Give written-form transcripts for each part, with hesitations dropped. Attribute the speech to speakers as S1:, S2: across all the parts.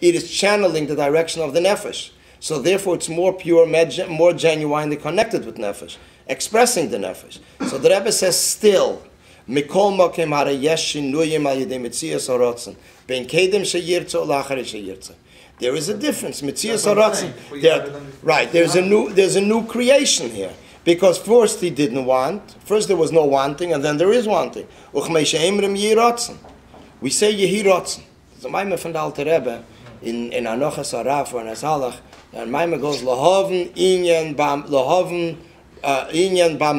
S1: it is channeling the direction of the nefesh. So therefore it's more pure, more genuinely connected with nefesh, expressing the nefesh. So the Rebbe says still, Mikol Mokem Hara Yesh Shinuyim Al Yedei Metzias HaRotzen Ben Kedem Sheyirtze Olachare Sheyirtze. There is a difference. Metzias HaRotzen. Right. There's a new creation here. Because first he didn't want, first there was no wanting, and then there is wanting. We say Yehi Rotzen. The Maimah from the Alter Rebbe in Anochas Araf or in Azalach, and Maimah goes Lahaven Inyan Bam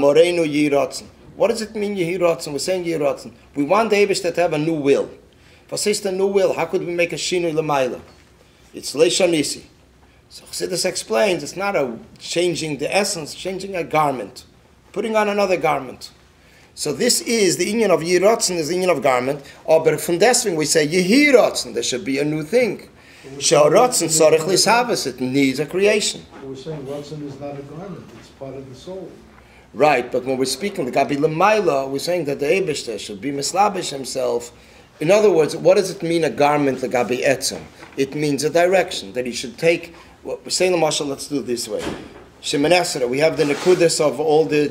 S1: Morenu Yehi Rotzen. What does it mean Yehi Rotzen? We're saying Yehi Rotzen. We want the Eibishter to have a new will. What is the new will? How could we make a Shinui L'mayla? It's Leishanisi. So Chassidus explains it's not a changing the essence, changing a garment, putting on another garment. So this is the inyan of Yehirotzen, is the inyan of garment. But from deswegen we say Yehirotzen, there should be a new thing. She'arotzen sorech lishavas, it needs a creation.
S2: We're saying Rotzen is not a garment; it's part of the soul.
S1: Right, but when we're speaking the Gabi Lamaila, we're saying that the Eibishter should be mislabish himself. In other words, what does it mean a garment the Gabi Etzem? It means a direction that he should take. We're saying the Mashal, let's do it this way. Shemin Esra, we have the Nekudas of all the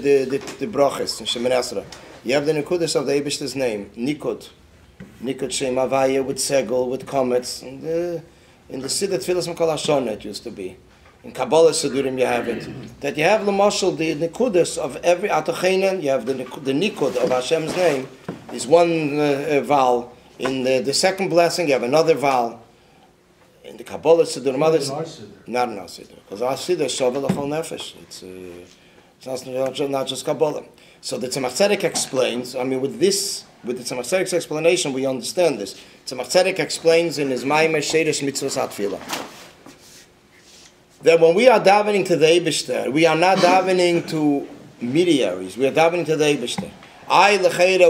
S1: brachas in Shemin Esra. You have the Nekudas of the Eibishter's name, Nikud. Nikud Shem Avaya with Segel, with comets. In the Siddur Tfilas Mikol Hashonah it used to be. In Kabbalah Sidurim you have it. That you have the Mashal, the Nekudas of every Atocheinen, you have the Nikud of Hashem's name, is one vowel. In the second blessing you have another vowel. In the Kabbalah Siddur, not in our Siddur, because our Siddur is Shavah L'chol Nefesh. It's not just Kabbalah. So the Tzemach Tzedek explains. I mean, with the Tzemach Tzedek's explanation, we understand this. Tzemach Tzedek explains in his Maimah Sheiresh Mitzvos HaTfilah that when we are davening to the Eibishter, we are not davening to mediaries. We are davening to the Eibishter.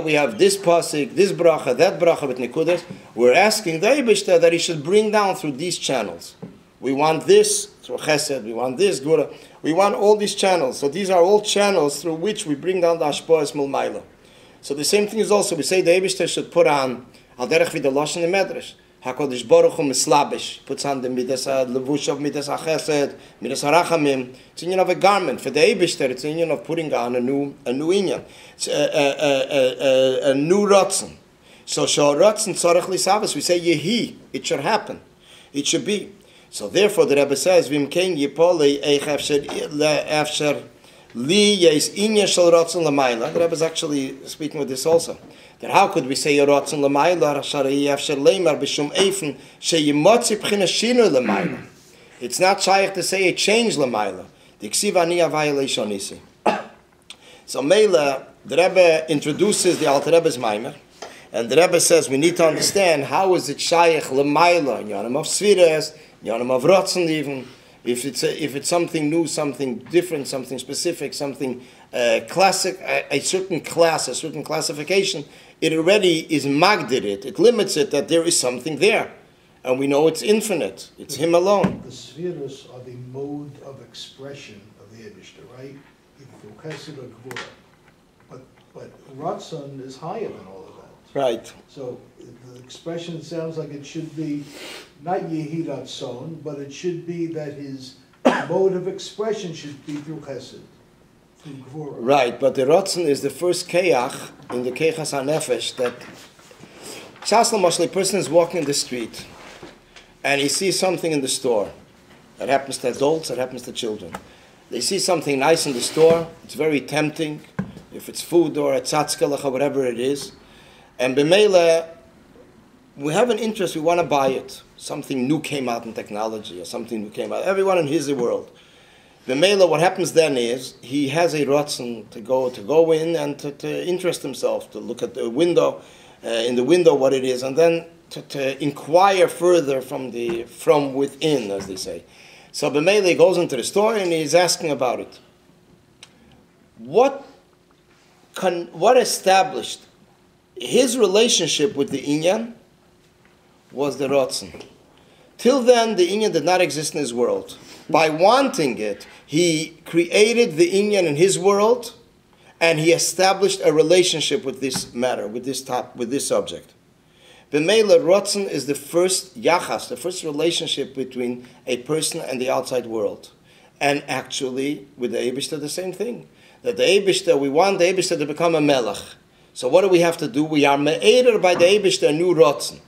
S1: We have this pasuk, this bracha, that bracha with nikudas. We're asking the Eibishter that he should bring down through these channels. We want this through Chesed. We want this Gura. We want all these channels. So these are all channels through which we bring down the Ashpoas Mulmaila. So the same thing is also we say the Eibishter should put on Al Derech Vida Lashon Medrash. Hakadosh Baruch Hu Mislabish puts on the Midas Levush of Midas HaChesed, Midas HaRachamim. It's an union of a garment. For the Eibishter, it's a union of putting on a new inyan. It's a new Ratzon. So Shal Ratzon Tzarech Lisavas, we say Yehi, it should happen. It should be. So therefore the Rebbe says, Vim Kein Yipolei Eich Efsher Li Yeis Inyan Shal Ratzon L'mayla. The Rebbe is actually speaking with this also. That how could we say Ratzon L'mayla Shari Efsher Leimar B'Shum Eifen Sheyimotzi B'china Shinu L'mayla. It's not shaykh to say a change L'mayla. The Ksiv Ani Avaya Leishonisi. So Meila, the Rebbe introduces the Alter Rebbe's Maimer, and the Rebbe says we need to understand how is it shaykh L'mayla in Yonim of Sfiras, Yonim of Ratzon even. If it's something new, something different, something specific, something classic, a certain class, a certain classification, it already is magdid it limits it that there is something there. And we know it's infinite. It's Him alone.
S2: The spheres are the mode of expression of the Eibishter, right? Either through Chesed or Gvura. But Ratzon is higher than all of that.
S1: Right.
S2: So the expression sounds like it should be not Yehi Ratzon, but it should be that his mode of expression should be through Chesed, through Gvura.
S1: Right, but the Ratzon is the first Keach in the Keichas HaNefesh that Shas L'mashal, a person is walking in the street and he sees something in the store. That happens to adults, that happens to children. They see something nice in the store, it's very tempting, if it's food or a tzatzkelach or whatever it is. And b'meila, we have an interest, we want to buy it. Something new came out in technology or something new came out. Everyone in his world. B'meila, what happens then is, he has a ratzon to go in and to interest himself, to look at the window, in the window what it is, and then to inquire further from within, as they say. So b'meila, he goes into the store and he's asking about it. What established his relationship with the inyan was the ratzon. Till then, the inyan did not exist in his world. By wanting it, he created the inyan in his world, and he established a relationship with this matter, with this subject. B'meila Rotzen is the first yachas, the first relationship between a person and the outside world. And actually, with the Eibishter, the same thing. That the Eibishter, we want the Eibishter to become a melech. So what do we have to do? We are me'eder by the Eibishter a new Rotzen.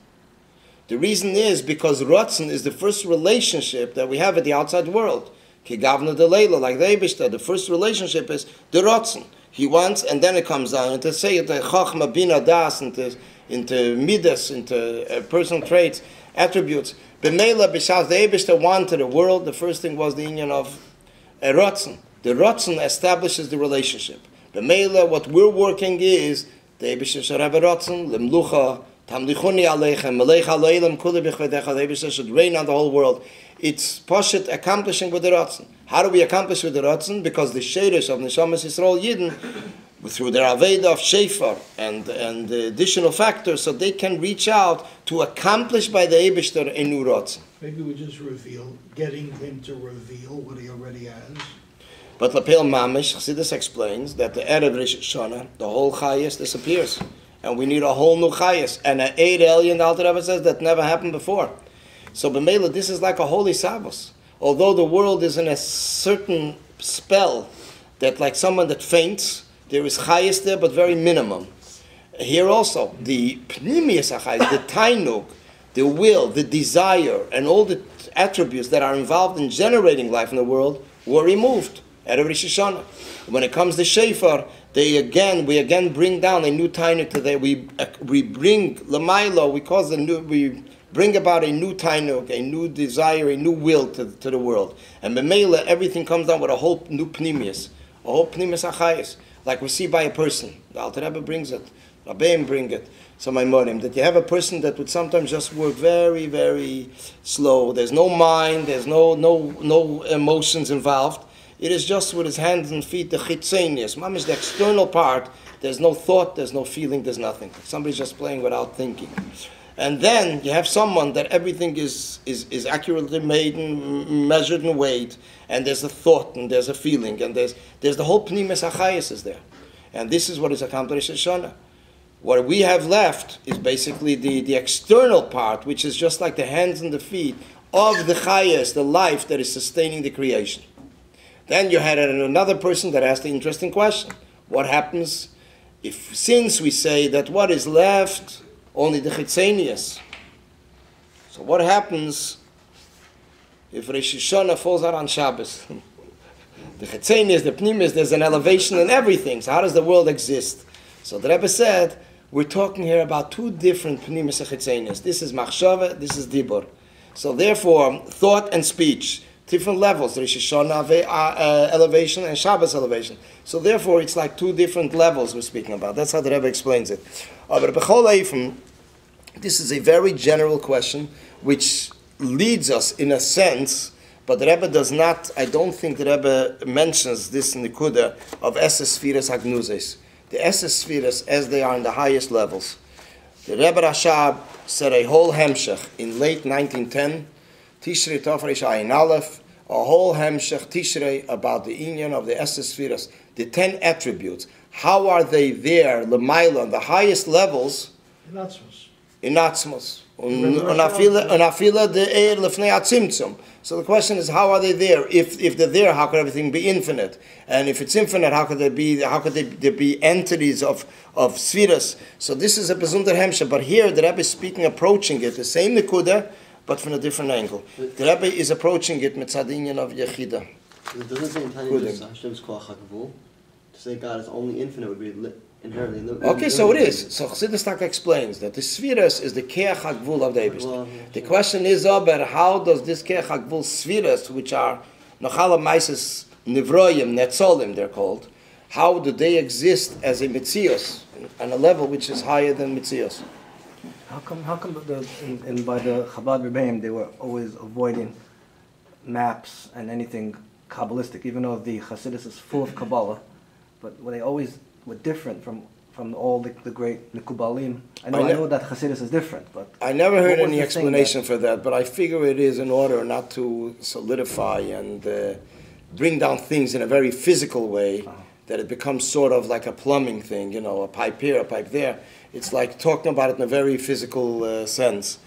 S1: The reason is because Rotzen is the first relationship that we have with the outside world. Ki gavna de leila, like the Eibishter, the first relationship is the Rotzen. He wants, and then it comes down into say it, chachma bina das, into midas, into personal traits, attributes. B'meila b'shas the Eibishter wanted the world. The first thing was the union of Rotzen. The Rotzen establishes the relationship. B'meila, what we're working is the Eibishter should have a Rotzen, lemlucha, tamlichuni aleichem, melech aloilam kuli b'chvedecha. The Eibishter should reign on the whole world. It's Poshet accomplishing with the Ratzon. How do we accomplish with the Ratzon? Because the Sheirosh of Neshamas Yisrael Yidden, through their Aveda of Shefar and the additional factors, so they can reach out to accomplish by the Eibishter a new Ratzon.
S2: Maybe we just getting him to reveal what he already has.
S1: But Lapel Mamish, Chassidus explains that the Erev Rosh Hashanah, the whole Chayas disappears. And we need a whole new Chayas. And an 8 alien, the Alter Rebbe says, that never happened before. So b'meila, this is like a holy Sabbath. Although the world is in a certain spell, that like someone that faints, there is chayis there, but very minimum. Here also, the pnimius achayis, the tainug, the will, the desire, and all the attributes that are involved in generating life in the world were removed at Rosh Hashanah. When it comes to Shefar, we again bring down a new tainug to there. We bring lamailo, we bring about a new tainug, a new desire, a new will to the world. And b'meila, everything comes down with a whole new pnimius, a whole pnimius achayis, like we see by a person. The Alter Rebbe brings it, Rabbeim bring it. So my modim, that you have a person that would sometimes just work very, very slow. There's no mind, there's no emotions involved. It is just with his hands and feet, the chitzenius, mamish, the external part. There's no thought, there's no feeling, there's nothing. Somebody's just playing without thinking. And then you have someone that everything is accurately made and measured and weighed, and there's a thought and there's a feeling, and there's the whole pnimis achayis is there. And this is what is accomplished in Shana. What we have left is basically the external part, which is just like the hands and the feet of the chayis, the life that is sustaining the creation. Then you had another person that asked the interesting question. What happens since we say that what is left only the chitzenius? So what happens if Rosh Hashanah falls out on Shabbos? The chitzenius, the pnimis, there's an elevation in everything. So how does the world exist? So the Rebbe said, we're talking here about two different pnimis and chitzenius. This is machshava, this is dibur. So therefore, thought and speech, different levels, Rosh Hashanah elevation and Shabbos elevation. So therefore, it's like two different levels we're speaking about. That's how the Rebbe explains it. But this is a very general question, which leads us in a sense, but the Rebbe does not, I don't think the Rebbe mentions this in the Kuda of Esses Sfiras Hagnuzes. The Esses Sfiras, as they are in the highest levels. The Rebbe Rashab said a whole hemshech in late 1910, Tishrei Tafresh Ayin Aleph, a whole hemshech Tishrei about the union of the Esses Sfiras, the 10 attributes. How are they there, Lamaila, on the highest levels? In Atzmos. So the question is, how are they there? If they're there, how could everything be infinite? And if it's infinite, how could there be entities of Sfiras? So this is a Bezunder Hemshech. But here the Rebbe is speaking, approaching it, the same Nekuda, but from a different angle. The Rebbe is approaching it with Tzadinyan of Yechida.
S3: It doesn't say in Tanya just Hashem's Koach HaGvul. To say God is only infinite would be inherently limited.
S1: Okay, so it is. So Chassidus Taka explains that the Sfiras is the Keach HaGvul of the Eibishter. The question is about how does this Keach HaGvul Sfiras, which are Nachala Maises Nivroyim, Netzolim they're called, how do they exist as a Mitzios, on a level which is higher than Mitzios?
S4: How come by the Chabad Rebbeim they were always avoiding maps and anything Kabbalistic, even though the Chassidus is full of Kabbalah, but they always were different from all the great Nekubalim. I know that Chassidus is different, but
S1: I never heard any explanation for that, but I figure it is in order not to solidify and bring down things in a very physical way, that it becomes sort of like a plumbing thing, a pipe here, a pipe there. it's like talking about it in a very physical sense.